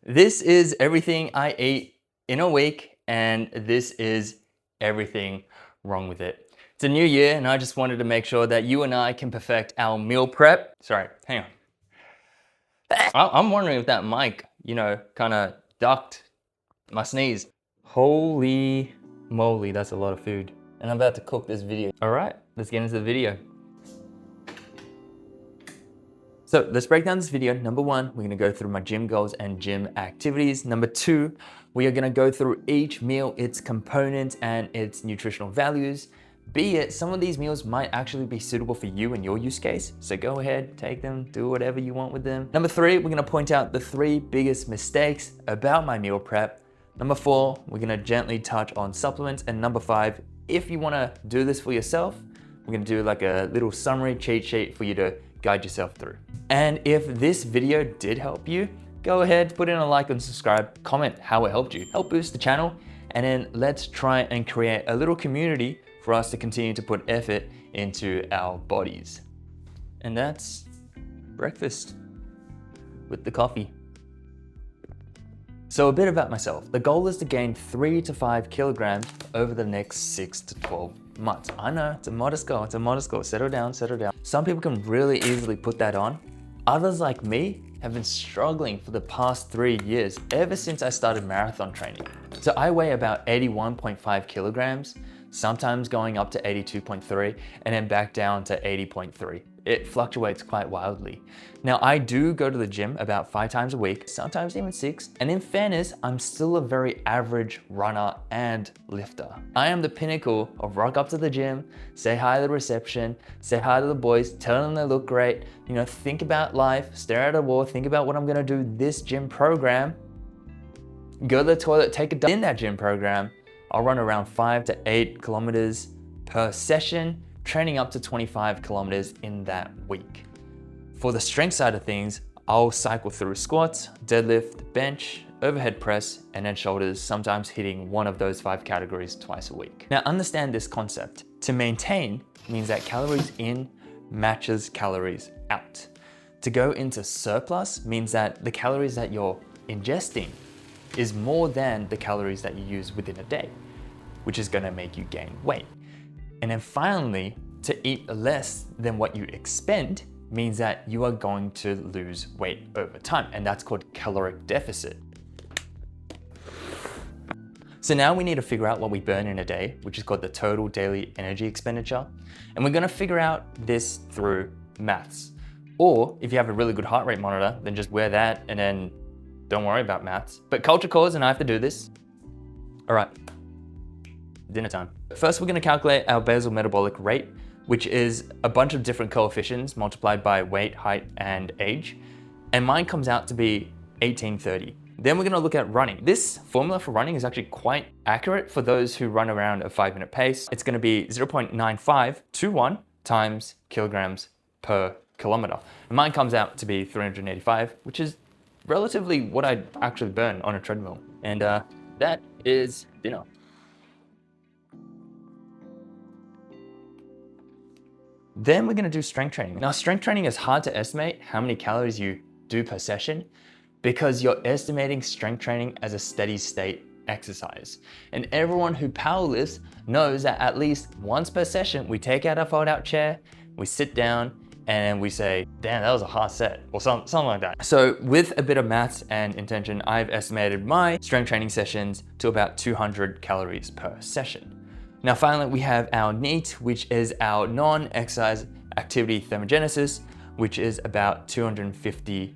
This is everything I ate in a week, and this is everything wrong with it. It's a new year, and I just wanted to make sure that you and I can perfect our meal prep. Sorry, hang on. I'm wondering if that mic, kind of ducked my sneeze. Holy moly, that's a lot of food. And I'm about to cook this video. All right, let's get into the video. So let's break down this video. Number one, we're gonna go through my gym goals and gym activities. Number two, we are gonna go through each meal, its components and its nutritional values. Be it, some of these meals might actually be suitable for you and your use case. So go ahead, take them, do whatever you want with them. Number three, we're gonna point out the 3 biggest mistakes about my meal prep. Number 4, we're gonna gently touch on supplements. And number 5, if you wanna do this for yourself, we're gonna do like a little summary cheat sheet for you to guide yourself through. And if this video did help you, go ahead, put in a like and subscribe, comment how it helped you, help boost the channel, and then let's try and create a little community for us to continue to put effort into our bodies. And that's breakfast with the coffee. So a bit about myself. The goal is to gain 3 to 5 kilograms over the next 6 to 12 months. I know, it's a modest goal, settle down, settle down. Some people can really easily put that on. Others like me have been struggling for the past 3 years, ever since I started marathon training. So I weigh about 81.5 kilograms, sometimes going up to 82.3 and then back down to 80.3. It fluctuates quite wildly. Now I do go to the gym about 5 times a week, sometimes even 6. And in fairness, I'm still a very average runner and lifter. I am the pinnacle of rock up to the gym, say hi to the reception, say hi to the boys, tell them they look great, think about life, stare at a wall, think about what I'm gonna do this gym program, go to the toilet, take a dump. In that gym program, I'll run around 5 to 8 kilometers per session, training up to 25 kilometers in that week. For the strength side of things, I'll cycle through squats, deadlift, bench, overhead press, and then shoulders, sometimes hitting one of those 5 categories twice a week. Now understand this concept. To maintain means that calories in matches calories out. To go into surplus means that the calories that you're ingesting is more than the calories that you use within a day, which is gonna make you gain weight. And then finally, to eat less than what you expend means that you are going to lose weight over time, and that's called caloric deficit. So now we need to figure out what we burn in a day, which is called the total daily energy expenditure. And we're gonna figure out this through maths. Or if you have a really good heart rate monitor, then just wear that and then don't worry about maths. But culture calls and I have to do this. All right, dinner time. First, we're gonna calculate our basal metabolic rate, which is a bunch of different coefficients multiplied by weight, height, and age. And mine comes out to be 1830. Then we're gonna look at running. This formula for running is actually quite accurate for those who run around a 5-minute pace. It's gonna be 0.9521 times kilograms per kilometer. And mine comes out to be 385, which is relatively what I actually burn on a treadmill. And that is dinner. Then we're gonna do strength training. Now, strength training is hard to estimate how many calories you do per session because you're estimating strength training as a steady state exercise. And everyone who powerlifts knows that at least once per session, we take out our fold-out chair, we sit down, and we say, damn, that was a hard set, or something like that. So with a bit of maths and intention, I've estimated my strength training sessions to about 200 calories per session. Now finally, we have our NEAT, which is our non-exercise activity thermogenesis, which is about 250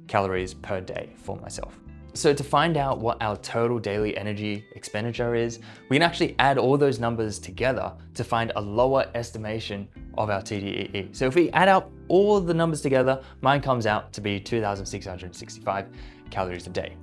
calories per day for myself. So to find out what our total daily energy expenditure is, we can actually add all those numbers together to find a lower estimation of our TDEE. So if we add up all the numbers together, mine comes out to be 2,665 calories a day.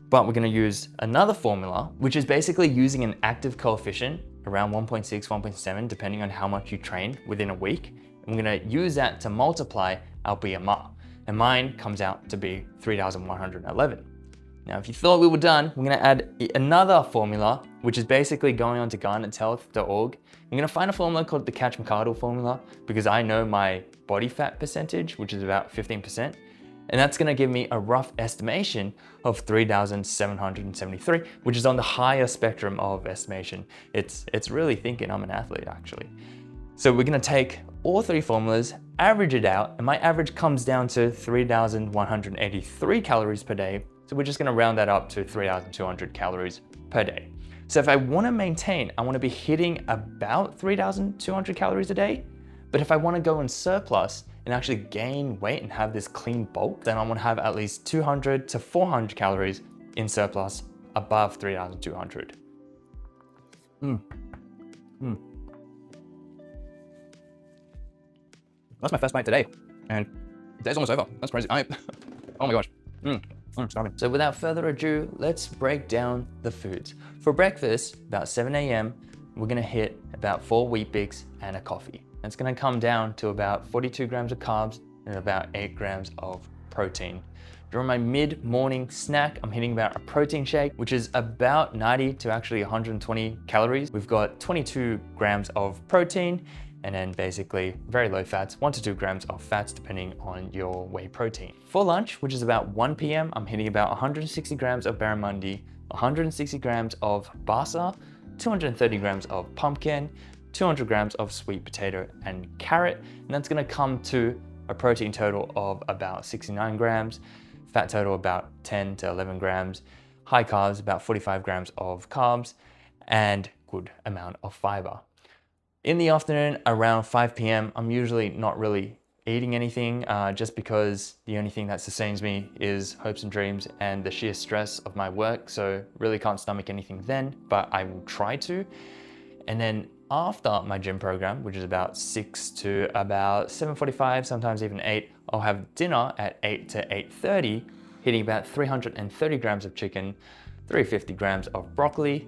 But we're gonna use another formula, which is basically using an active coefficient around 1.6, 1.7, depending on how much you train within a week. And we're gonna use that to multiply our BMR. And mine comes out to be 3,111. Now, if you thought we were done, we're gonna add another formula, which is basically going on to garnetshealth.org. I'm gonna find a formula called the Katch McArdle formula because I know my body fat percentage, which is about 15%. And that's gonna give me a rough estimation of 3,773, which is on the higher spectrum of estimation. It's really thinking I'm an athlete, actually. So we're gonna take all three formulas, average it out, and my average comes down to 3,183 calories per day. So we're just gonna round that up to 3,200 calories per day. So if I wanna maintain, I wanna be hitting about 3,200 calories a day. But if I wanna go in surplus and actually gain weight and have this clean bulk, then I wanna have at least 200 to 400 calories in surplus above 3,200. That's my first bite today, and the day's almost over. That's crazy. Oh my gosh. I'm starving. So without further ado, let's break down the foods. For breakfast, about 7 a.m., we're gonna hit about 4 Weet Bix and a coffee. It's gonna come down to about 42 grams of carbs and about 8 grams of protein. During my mid-morning snack, I'm hitting about a protein shake, which is about 90 to actually 120 calories. We've got 22 grams of protein, and then basically very low fats, 1 to 2 grams of fats depending on your whey protein. For lunch, which is about 1 p.m., I'm hitting about 160 grams of barramundi, 160 grams of basal, 230 grams of pumpkin, 200 grams of sweet potato and carrot, and that's gonna come to a protein total of about 69 grams, fat total about 10 to 11 grams, high carbs about 45 grams of carbs, and good amount of fiber. In the afternoon, around 5 p.m., I'm usually not really eating anything just because the only thing that sustains me is hopes and dreams and the sheer stress of my work. So really can't stomach anything then, but I will try to. And then after my gym program, which is about 6 to about 7:45, sometimes even 8, I'll have dinner at 8 to 8:30, hitting about 330 grams of chicken, 350 grams of broccoli,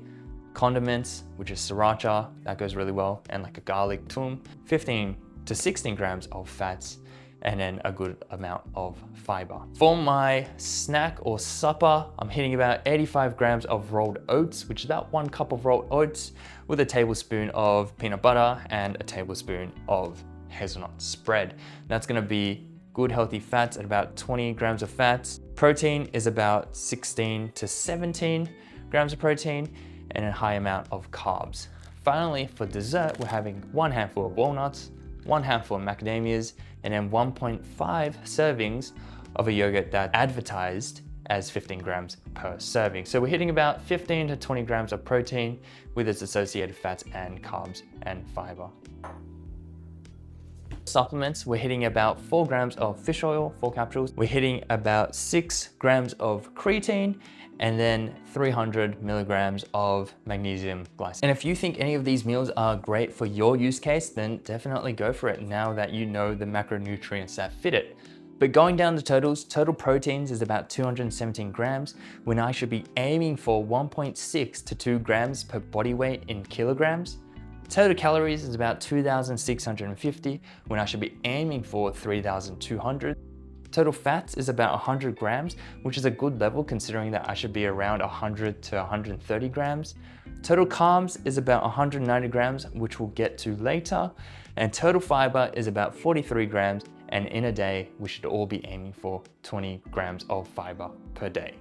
condiments, which is sriracha, that goes really well, and like a garlic toom, 15 to 16 grams of fats, and then a good amount of fiber. For my snack or supper, I'm hitting about 85 grams of rolled oats, which is about 1 cup of rolled oats with a tablespoon of peanut butter and a tablespoon of hazelnut spread. That's gonna be good healthy fats at about 20 grams of fats. Protein is about 16 to 17 grams of protein, and a high amount of carbs. Finally, for dessert, we're having 1 handful of walnuts, 1 handful of macadamias, and then 1.5 servings of a yogurt that's advertised as 15 grams per serving. So we're hitting about 15 to 20 grams of protein with its associated fats and carbs and fiber. Supplements, we're hitting about 4 grams of fish oil, 4 capsules. We're hitting about 6 grams of creatine, and then 300 milligrams of magnesium glycinate. And if you think any of these meals are great for your use case, then definitely go for it now that you know the macronutrients that fit it. But going down the totals, total proteins is about 217 grams, when I should be aiming for 1.6 to 2 grams per body weight in kilograms. Total calories is about 2,650, when I should be aiming for 3,200. Total fats is about 100 grams, which is a good level considering that I should be around 100 to 130 grams. Total carbs is about 190 grams, which we'll get to later. And total fiber is about 43 grams. And in a day, we should all be aiming for 20 grams of fiber per day.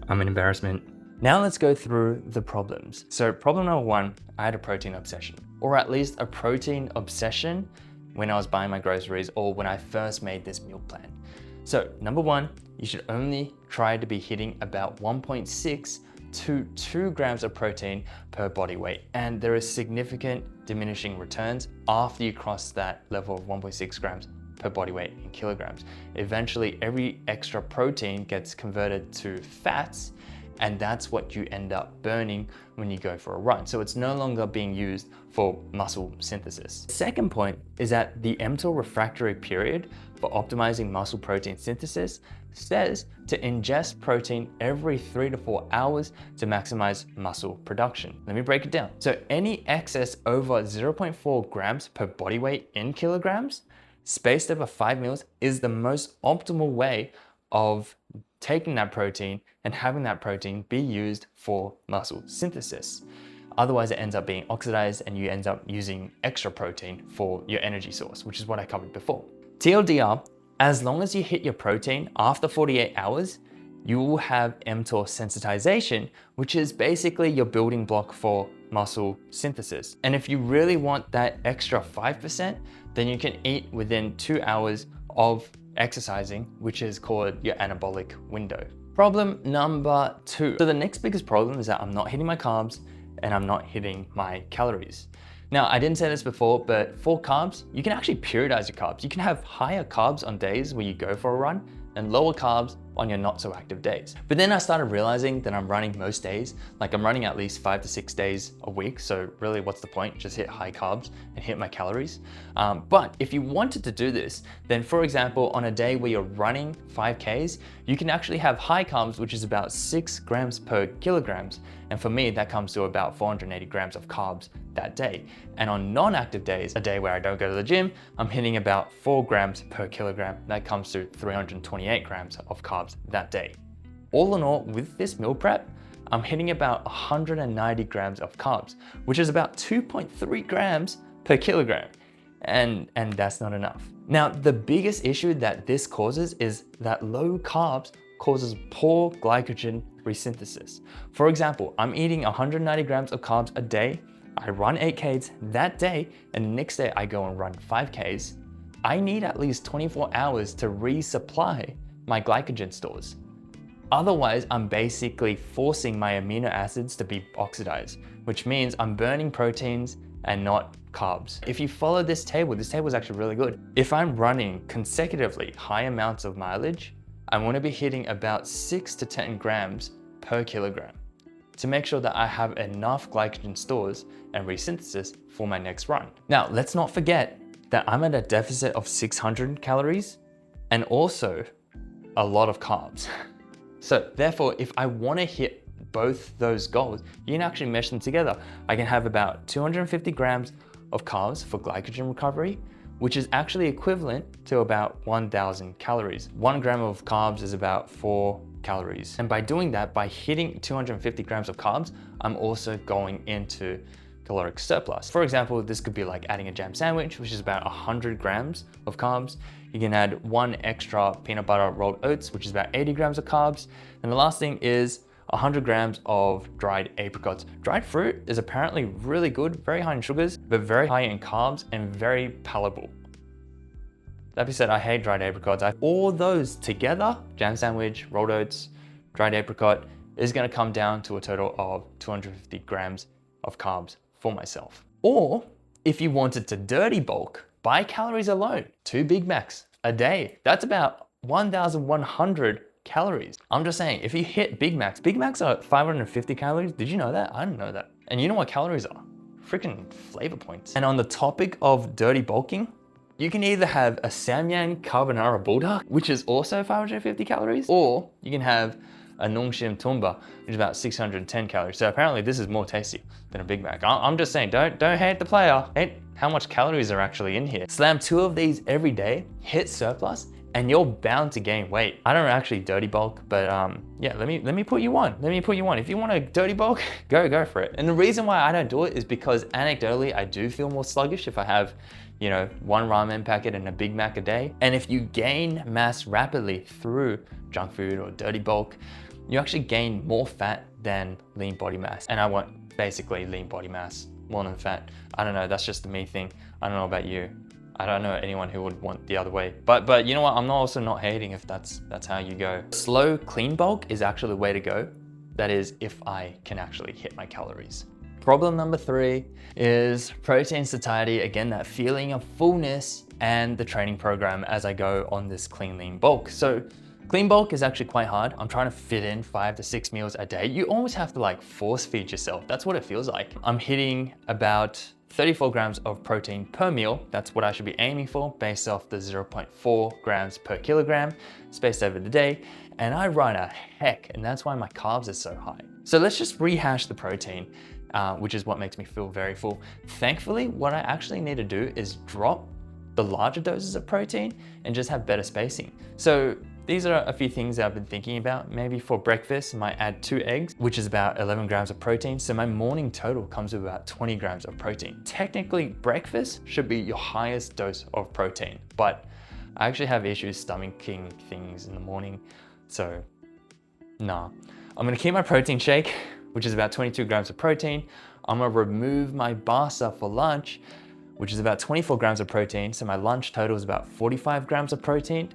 I'm an embarrassment. Now let's go through the problems. So problem number 1, I had a protein obsession, or at least a protein obsession when I was buying my groceries or when I first made this meal plan. So number 1, you should only try to be hitting about 1.6 to 2 grams of protein per body weight. And there is significant diminishing returns after you cross that level of 1.6 grams per body weight in kilograms. Eventually, every extra protein gets converted to fats, and that's what you end up burning when you go for a run. So it's no longer being used for muscle synthesis. The second point is that the mTOR refractory period for optimizing muscle protein synthesis says to ingest protein every 3 to 4 hours to maximize muscle production. Let me break it down. So any excess over 0.4 grams per body weight in kilograms, spaced over 5 meals, is the most optimal way of taking that protein and having that protein be used for muscle synthesis. Otherwise, it ends up being oxidized and you end up using extra protein for your energy source, which is what I covered before. TLDR, as long as you hit your protein after 48 hours, you will have mTOR sensitization, which is basically your building block for muscle synthesis. And if you really want that extra 5%, then you can eat within 2 hours of exercising, which is called your anabolic window. Problem number 2. So the next biggest problem is that I'm not hitting my carbs and I'm not hitting my calories. Now, I didn't say this before, but for carbs, you can actually periodize your carbs. You can have higher carbs on days where you go for a run and lower carbs on your not so active days. But then I started realizing that I'm running most days, like I'm running at least 5 to 6 days a week. So really what's the point? Just hit high carbs and hit my calories. But if you wanted to do this, then for example, on a day where you're running 5Ks, you can actually have high carbs, which is about 6 grams per kilograms. And for me, that comes to about 480 grams of carbs that day. And on non-active days, a day where I don't go to the gym, I'm hitting about 4 grams per kilogram. That comes to 328 grams of carbs that day. All in all, with this meal prep, I'm hitting about 190 grams of carbs, which is about 2.3 grams per kilogram. And that's not enough. Now, the biggest issue that this causes is that low carbs causes poor glycogen resynthesis. For example, I'm eating 190 grams of carbs a day, I run 8Ks that day, and the next day I go and run 5Ks. I need at least 24 hours to resupply my glycogen stores. Otherwise, I'm basically forcing my amino acids to be oxidized, which means I'm burning proteins and not carbs. If you follow this table is actually really good. If I'm running consecutively high amounts of mileage, I want to be hitting about 6 to 10 grams per kilogram to make sure that I have enough glycogen stores and resynthesis for my next run. Now, let's not forget that I'm at a deficit of 600 calories and also a lot of carbs. So therefore, if I want to hit both those goals, you can actually mesh them together. I can have about 250 grams of carbs for glycogen recovery, which is actually equivalent to about 1,000 calories. 1 gram of carbs is about 4 calories. And by doing that, by hitting 250 grams of carbs, I'm also going into caloric surplus. For example, this could be like adding a jam sandwich, which is about 100 grams of carbs. You can add 1 extra peanut butter rolled oats, which is about 80 grams of carbs. And the last thing is 100 grams of dried apricots. Dried fruit is apparently really good, very high in sugars, but very high in carbs and very palatable. That being said, I hate dried apricots. All those together, jam sandwich, rolled oats, dried apricot, is gonna come down to a total of 250 grams of carbs for myself. Or if you wanted to dirty bulk, by calories alone, 2 Big Macs a day, that's about 1,100 calories. I'm just saying, if you hit Big Macs are 550 calories. Did you know that? I didn't know that. And you know what calories are? Freaking flavor points. And on the topic of dirty bulking, you can either have a Samyang Carbonara Bulldog, which is also 550 calories, or you can have a Nongshim Tumba, which is about 610 calories. So apparently this is more tasty than a Big Mac. I'm just saying, don't hate the player. Hate how much calories are actually in here. Slam 2 of these every day, hit surplus, and you're bound to gain weight. I don't actually dirty bulk, but yeah, let me put you on. Let me put you on. If you want to dirty bulk, go for it. And the reason why I don't do it is because anecdotally, I do feel more sluggish if I have, 1 ramen packet and a Big Mac a day. And if you gain mass rapidly through junk food or dirty bulk, you actually gain more fat than lean body mass. And I want basically lean body mass more than fat. I don't know, that's just a me thing. I don't know about you. I don't know anyone who would want the other way. But you know what, I'm also not hating if that's how you go. Slow clean bulk is actually the way to go. That is if I can actually hit my calories. Problem number 3 is protein satiety. Again, that feeling of fullness and the training program as I go on this clean lean bulk. So clean bulk is actually quite hard. I'm trying to fit in 5 to 6 meals a day. You almost have to force feed yourself. That's what it feels like. I'm hitting about 34 grams of protein per meal. That's what I should be aiming for based off the 0.4 grams per kilogram spaced over the day. And I run a heck, and that's why my carbs are so high. So let's just rehash the protein, which is what makes me feel very full. Thankfully, what I actually need to do is drop the larger doses of protein and just have better spacing. So these are a few things that I've been thinking about. Maybe for breakfast, I might add 2 eggs, which is about 11 grams of protein. So my morning total comes to about 20 grams of protein. Technically, breakfast should be your highest dose of protein, but I actually have issues stomaching things in the morning. So nah, I'm gonna keep my protein shake, which is about 22 grams of protein. I'm gonna remove my Basal for lunch, which is about 24 grams of protein. So my lunch total is about 45 grams of protein.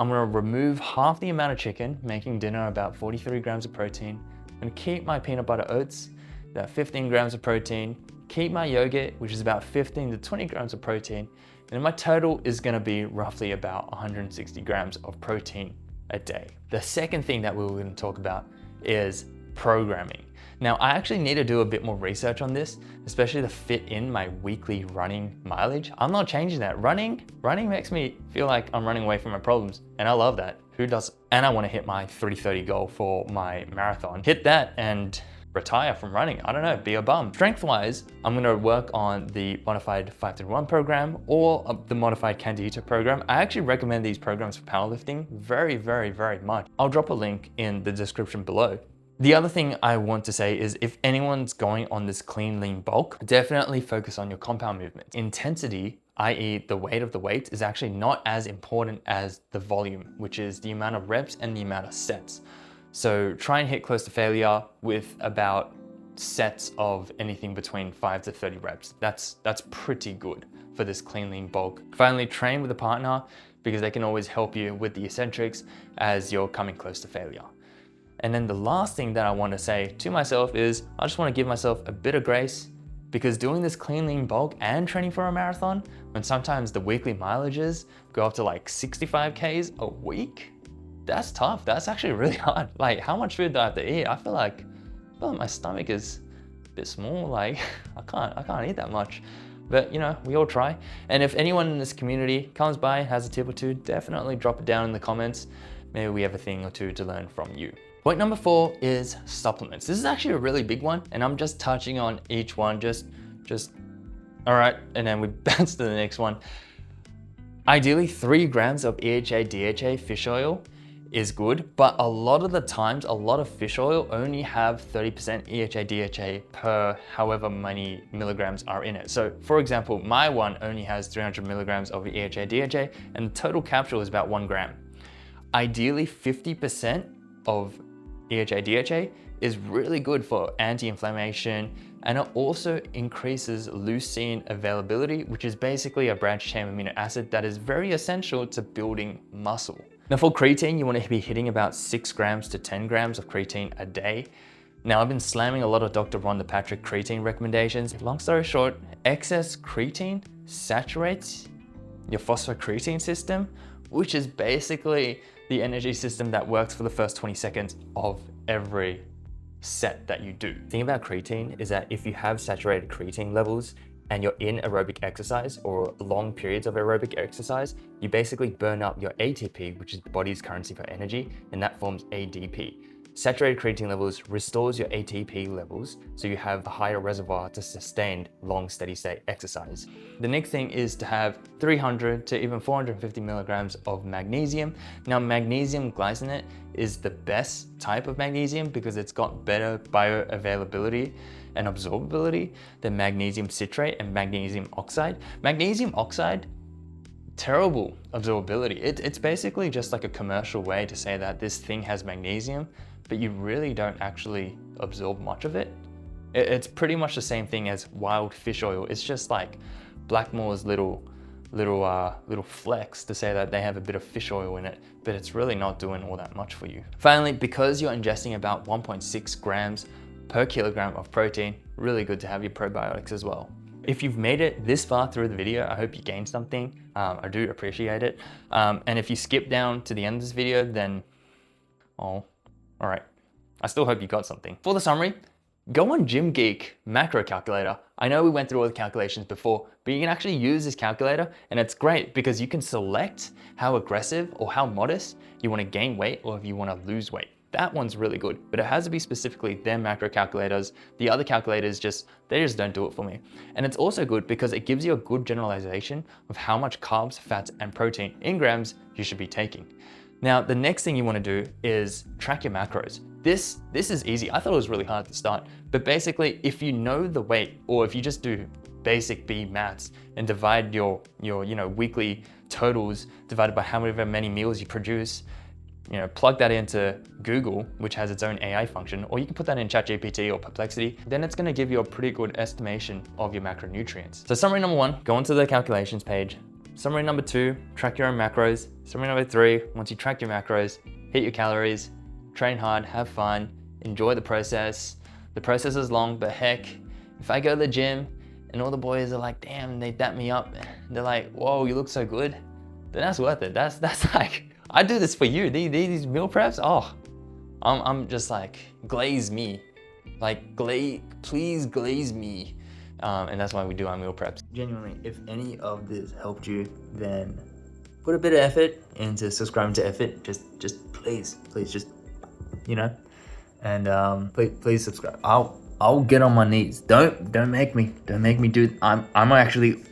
I'm gonna remove half the amount of chicken, making dinner about 43 grams of protein. I'm gonna keep my peanut butter oats, about 15 grams of protein. Keep my yogurt, which is about 15 to 20 grams of protein. And then my total is gonna be roughly about 160 grams of protein a day. The second thing that we were gonna talk about is programming. Now, I actually need to do a bit more research on this, especially to fit in my weekly running mileage. I'm not changing that. Running makes me feel like I'm running away from my problems, and I love that. Who doesn't? And I want to hit my 3:30 goal for my marathon. Hit that and retire from running. I don't know, be a bum. Strength-wise, I'm gonna work on the modified 5-1 program or the modified Candida program. I actually recommend these programs for powerlifting very, very, very much. I'll drop a link in the description below. The other thing I want to say is if anyone's going on this clean, lean bulk, definitely focus on your compound movement. Intensity, i.e. the weight of the weight, is actually not as important as the volume, which is the amount of reps and the amount of sets. So try and hit close to failure with about sets of anything between 5 to 30 reps. That's pretty good for this clean, lean bulk. Finally, train with a partner because they can always help you with the eccentrics as you're coming close to failure. And then the last thing that I want to say to myself is I just want to give myself a bit of grace because doing this clean, lean bulk and training for a marathon, when sometimes the weekly mileages go up to like 65 Ks a week, that's tough. That's actually really hard. Like, how much food do I have to eat? I feel like my stomach is a bit small. Like, I can't eat that much. But you know, we all try. And if anyone in this community comes by and has a tip or two, definitely drop it down in the comments. Maybe we have a thing or two to learn from you. Point number 4 is supplements. This is actually a really big one, and I'm just touching on each one, just all right, and then we bounce to the next one. Ideally, 3 grams of EHA, DHA fish oil is good, but a lot of the times, a lot of fish oil only have 30% EHA, DHA per however many milligrams are in it. So for example, my one only has 300 milligrams of EHA, DHA, and the total capsule is about 1 gram. Ideally, 50% of EHA, DHA is really good for anti-inflammation, and it also increases leucine availability, which is basically a branched chain amino acid that is very essential to building muscle. Now for creatine, you want to be hitting about 6 grams to 10 grams of creatine a day. Now I've been slamming a lot of Dr. Rhonda Patrick creatine recommendations. Long story short, excess creatine saturates your phosphocreatine system, which is basically the energy system that works for the first 20 seconds of every set that you do. The thing about creatine is that if you have saturated creatine levels and you're in aerobic exercise or long periods of aerobic exercise, you basically burn up your ATP, which is the body's currency for energy, and that forms ADP. Saturated creatine levels restores your ATP levels, so you have a higher reservoir to sustain long steady state exercise. The next thing is to have 300 to even 450 milligrams of magnesium. Now magnesium glycinate is the best type of magnesium because it's got better bioavailability and absorbability than magnesium citrate and magnesium oxide. Magnesium oxide, terrible absorbability. It's basically just like a commercial way to say that this thing has magnesium, but you really don't actually absorb much of it. It's pretty much the same thing as wild fish oil. It's just like Blackmore's little flex to say that they have a bit of fish oil in it, but it's really not doing all that much for you. Finally, because you're ingesting about 1.6 grams per kilogram of protein, really good to have your probiotics as well. If you've made it this far through the video, I hope you gained something. I do appreciate it. And if you skip down to the end of this video, then, oh, all right. I still hope you got something. For the summary, go on Gym Geek macro calculator. I know we went through all the calculations before, but you can actually use this calculator, and it's great because you can select how aggressive or how modest you want to gain weight or if you want to lose weight. That one's really good, but it has to be specifically their macro calculators. The other calculators they just don't do it for me. And it's also good because it gives you a good generalization of how much carbs, fats, and protein in grams you should be taking. Now, the next thing you want to do is track your macros. This is easy. I thought it was really hard to start, but basically if you know the weight, or if you just do basic B maths and divide your weekly totals divided by however many meals you produce, plug that into Google, which has its own AI function, or you can put that in ChatGPT or Perplexity, then it's gonna give you a pretty good estimation of your macronutrients. So summary number 1, go onto the calculations page. Summary number 2, track your own macros. Summary number 3, once you track your macros, hit your calories, train hard, have fun, enjoy the process. The process is long, but heck, if I go to the gym and all the boys are like, damn, they dap me up, they're like, whoa, you look so good, then that's worth it. That's like, I do this for you. These meal preps, oh, I'm just like, glaze me. Like, please glaze me. And that's why we do our meal preps. Genuinely, if any of this helped you, then put a bit of effort into subscribing to Effort. Just please, just, and please subscribe. I'll get on my knees. Don't make me do it. I'm actually